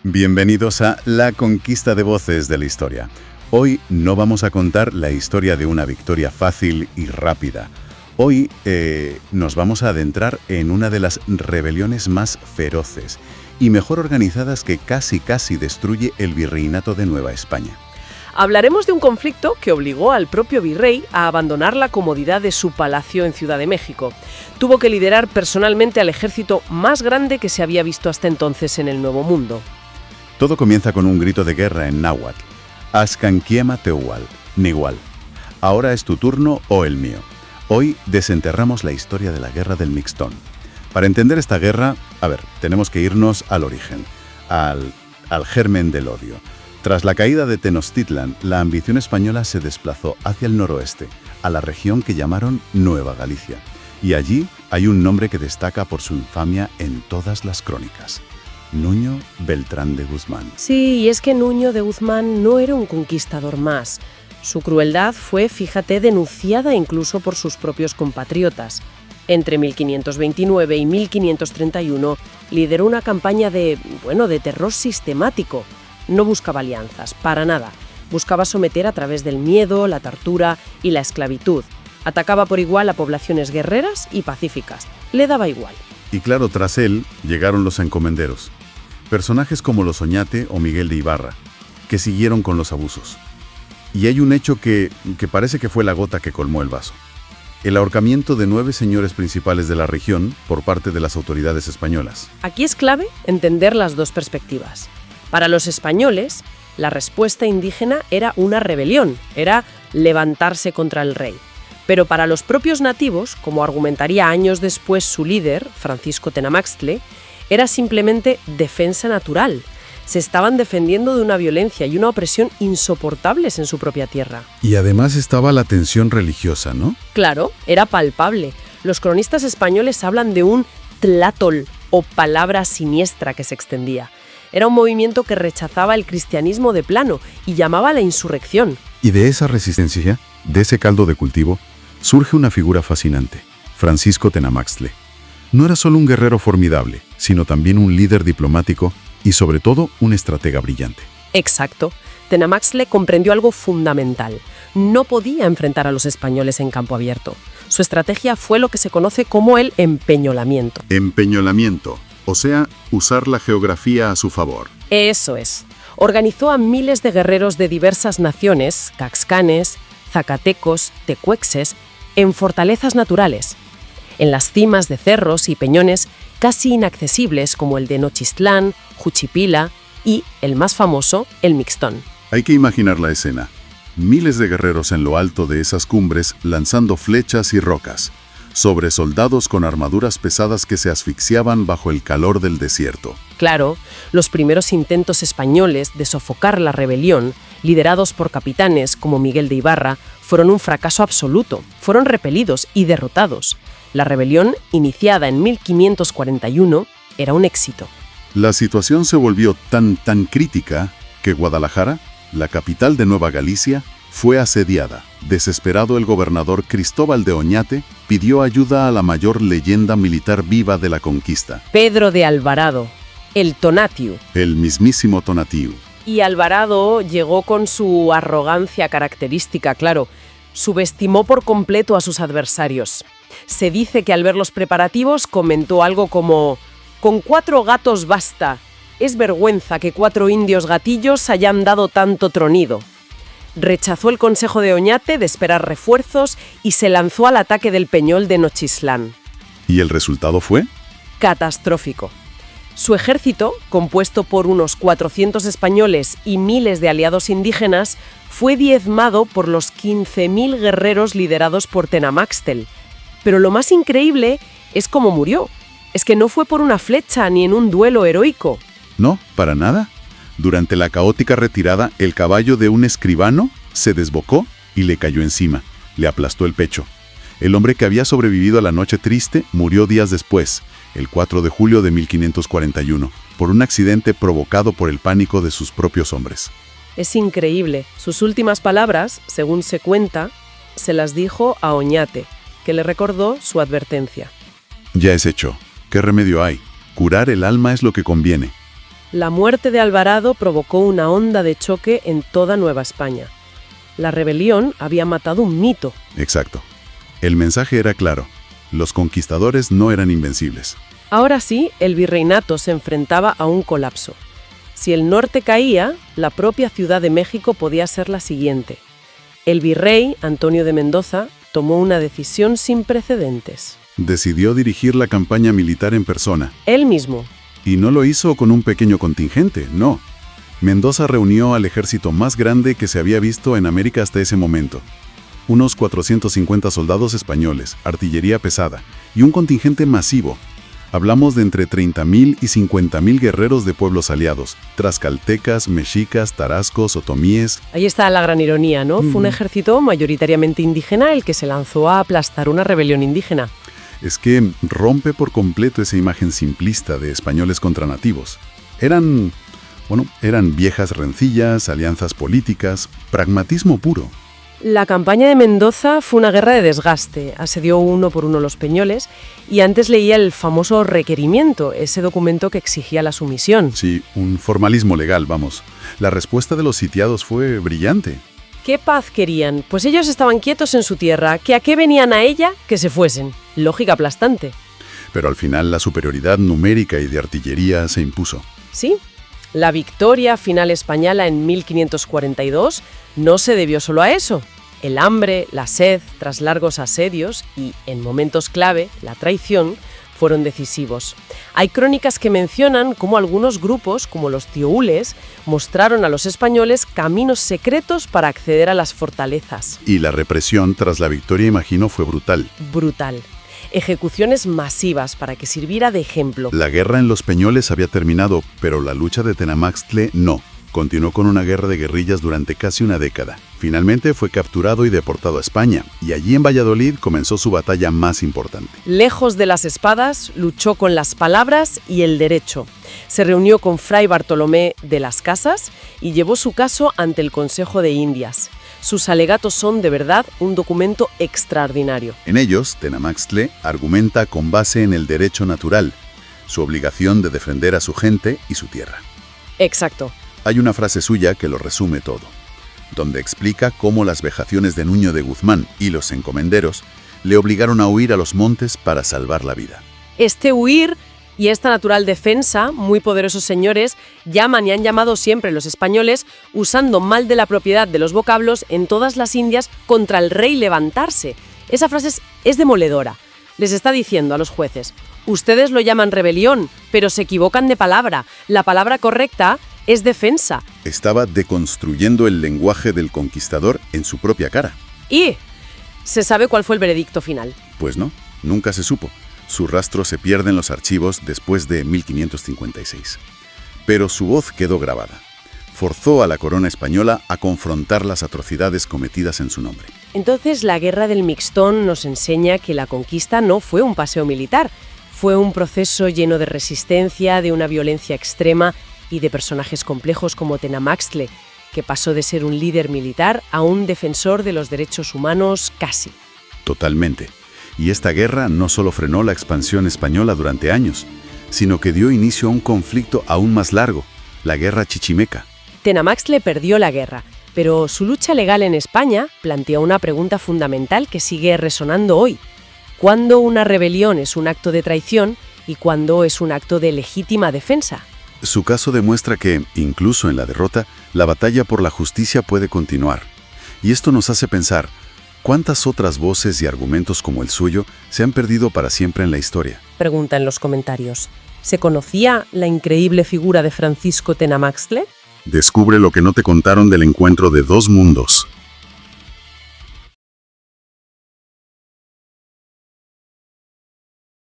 Bienvenidos a La conquista de voces de la historia. Hoy no vamos a contar la historia de una victoria fácil y rápida. Hoy nos vamos a adentrar en una de las rebeliones más feroces y mejor organizadas que casi destruye el virreinato de Nueva España. Hablaremos de un conflicto que obligó al propio virrey a abandonar la comodidad de su palacio en Ciudad de México. Tuvo que liderar personalmente al ejército más grande que se había visto hasta entonces en el Nuevo Mundo. Todo comienza con un grito de guerra en náhuatl. Azcanquiema Tehual, Nigual. Ahora es tu turno o el mío. Hoy desenterramos la historia de la guerra del Mixtón. Para entender esta guerra, tenemos que irnos al origen, al germen del odio. Tras la caída de Tenochtitlan, la ambición española se desplazó hacia el noroeste, a la región que llamaron Nueva Galicia. Y allí hay un nombre que destaca por su infamia en todas las crónicas. Nuño Beltrán de Guzmán. Sí, y es que Nuño de Guzmán no era un conquistador más. Su crueldad fue, fíjate, denunciada incluso por sus propios compatriotas. Entre 1529 y 1531 lideró una campaña de terror sistemático. No buscaba alianzas, para nada. Buscaba someter a través del miedo, la tortura y la esclavitud. Atacaba por igual a poblaciones guerreras y pacíficas. Le daba igual. Y claro, tras él llegaron los encomenderos. Personajes como los Oñate o Miguel de Ibarra, que siguieron con los abusos. Y hay un hecho que parece que fue la gota que colmó el vaso. El ahorcamiento de 9 señores principales de la región por parte de las autoridades españolas. Aquí es clave entender las dos perspectivas. Para los españoles, la respuesta indígena era una rebelión, era levantarse contra el rey. Pero para los propios nativos, como argumentaría años después su líder, Francisco Tenamaxtle, era simplemente defensa natural. Se estaban defendiendo de una violencia y una opresión insoportables en su propia tierra. Y además estaba la tensión religiosa, ¿no? Claro, era palpable. Los cronistas españoles hablan de un tlátol o palabra siniestra que se extendía. Era un movimiento que rechazaba el cristianismo de plano y llamaba a la insurrección. Y de esa resistencia, de ese caldo de cultivo, surge una figura fascinante, Francisco Tenamaxtle. No era solo un guerrero formidable, sino también un líder diplomático y sobre todo un estratega brillante. Exacto. Tenamaxtle comprendió algo fundamental. No podía enfrentar a los españoles en campo abierto. Su estrategia fue lo que se conoce como el empeñolamiento. Empeñolamiento, o sea, usar la geografía a su favor. Eso es. Organizó a miles de guerreros de diversas naciones, caxcanes, zacatecos, tecuexes, en fortalezas naturales, en las cimas de cerros y peñones casi inaccesibles como el de Nochistlán, Juchipila y, el más famoso, el Mixtón. Hay que imaginar la escena. Miles de guerreros en lo alto de esas cumbres lanzando flechas y rocas, sobre soldados con armaduras pesadas que se asfixiaban bajo el calor del desierto. Claro, los primeros intentos españoles de sofocar la rebelión, liderados por capitanes como Miguel de Ibarra, fueron un fracaso absoluto. Fueron repelidos y derrotados. La rebelión, iniciada en 1541, era un éxito. La situación se volvió tan crítica que Guadalajara, la capital de Nueva Galicia, fue asediada. Desesperado, el gobernador Cristóbal de Oñate pidió ayuda a la mayor leyenda militar viva de la conquista. Pedro de Alvarado, el Tonatiu. El mismísimo Tonatiu. Y Alvarado llegó con su arrogancia característica, claro. Subestimó por completo a sus adversarios. Se dice que al ver los preparativos comentó algo como: «Con 4 gatos basta. Es vergüenza que 4 indios gatillos hayan dado tanto tronido». Rechazó el consejo de Oñate de esperar refuerzos y se lanzó al ataque del Peñol de Nochistlán. ¿Y el resultado fue? Catastrófico. Su ejército, compuesto por unos 400 españoles y miles de aliados indígenas, fue diezmado por los 15.000 guerreros liderados por Tenamaxtle. Pero lo más increíble es cómo murió. Es que no fue por una flecha ni en un duelo heroico. No, para nada. Durante la caótica retirada, el caballo de un escribano se desbocó y le cayó encima. Le aplastó el pecho. El hombre que había sobrevivido a la noche triste murió días después, el 4 de julio de 1541, por un accidente provocado por el pánico de sus propios hombres. Es increíble. Sus últimas palabras, según se cuenta, se las dijo a Oñate, que le recordó su advertencia. Ya es hecho. ¿Qué remedio hay? Curar el alma es lo que conviene. La muerte de Alvarado provocó una onda de choque en toda Nueva España. La rebelión había matado un mito. Exacto. El mensaje era claro. Los conquistadores no eran invencibles. Ahora sí, el virreinato se enfrentaba a un colapso. Si el norte caía, la propia Ciudad de México podía ser la siguiente. El virrey, Antonio de Mendoza, tomó una decisión sin precedentes. Decidió dirigir la campaña militar en persona. Él mismo. Y no lo hizo con un pequeño contingente, no. Mendoza reunió al ejército más grande que se había visto en América hasta ese momento. Unos 450 soldados españoles, artillería pesada y un contingente masivo. Hablamos de entre 30.000 y 50.000 guerreros de pueblos aliados, tlaxcaltecas, mexicas, tarascos, otomíes. Ahí está la gran ironía, ¿no? Fue un ejército mayoritariamente indígena el que se lanzó a aplastar una rebelión indígena. Es que rompe por completo esa imagen simplista de españoles contra nativos. Eran viejas rencillas, alianzas políticas, pragmatismo puro. La campaña de Mendoza fue una guerra de desgaste. Asedió uno por uno los peñoles y antes leía el famoso requerimiento, ese documento que exigía la sumisión. Sí, un formalismo legal, vamos. La respuesta de los sitiados fue brillante. ¿Qué paz querían? Pues ellos estaban quietos en su tierra. ¿Que a qué venían a ella? Que se fuesen. Lógica aplastante. Pero al final la superioridad numérica y de artillería se impuso. Sí. La victoria final española en 1542 no se debió solo a eso. El hambre, la sed, tras largos asedios y, en momentos clave, la traición, fueron decisivos. Hay crónicas que mencionan cómo algunos grupos, como los tioúles, mostraron a los españoles caminos secretos para acceder a las fortalezas. Y la represión tras la victoria, imagino, fue brutal. Brutal. Ejecuciones masivas para que sirviera de ejemplo. La guerra en los Peñoles había terminado, pero la lucha de Tenamaxtle no. Continuó con una guerra de guerrillas durante casi una década. Finalmente fue capturado y deportado a España, y allí en Valladolid comenzó su batalla más importante. Lejos de las espadas, luchó con las palabras y el derecho. Se reunió con Fray Bartolomé de las Casas y llevó su caso ante el Consejo de Indias. Sus alegatos son, de verdad, un documento extraordinario. En ellos, Tenamaxtle argumenta con base en el derecho natural, su obligación de defender a su gente y su tierra. Exacto. Hay una frase suya que lo resume todo, donde explica cómo las vejaciones de Nuño de Guzmán y los encomenderos le obligaron a huir a los montes para salvar la vida. Este huir y esta natural defensa, muy poderosos señores, llaman y han llamado siempre los españoles, usando mal de la propiedad de los vocablos en todas las Indias contra el rey levantarse. Esa frase es demoledora. Les está diciendo a los jueces, ustedes lo llaman rebelión, pero se equivocan de palabra. La palabra correcta es defensa. Estaba deconstruyendo el lenguaje del conquistador en su propia cara. ¿Y se sabe cuál fue el veredicto final? Pues no, nunca se supo. Su rastro se pierde en los archivos después de 1556. Pero su voz quedó grabada. Forzó a la corona española a confrontar las atrocidades cometidas en su nombre. Entonces, la guerra del Mixtón nos enseña que la conquista no fue un paseo militar. Fue un proceso lleno de resistencia, de una violencia extrema y de personajes complejos como Tenamaxtle, que pasó de ser un líder militar a un defensor de los derechos humanos casi. Totalmente. Y esta guerra no solo frenó la expansión española durante años, sino que dio inicio a un conflicto aún más largo, la Guerra Chichimeca. Tenamaxtle perdió la guerra, pero su lucha legal en España planteó una pregunta fundamental que sigue resonando hoy. ¿Cuándo una rebelión es un acto de traición y cuándo es un acto de legítima defensa? Su caso demuestra que, incluso en la derrota, la batalla por la justicia puede continuar. Y esto nos hace pensar, ¿cuántas otras voces y argumentos como el suyo se han perdido para siempre en la historia? Pregunta en los comentarios. ¿Se conocía la increíble figura de Francisco Tenamaxtle? Descubre lo que no te contaron del encuentro de dos mundos.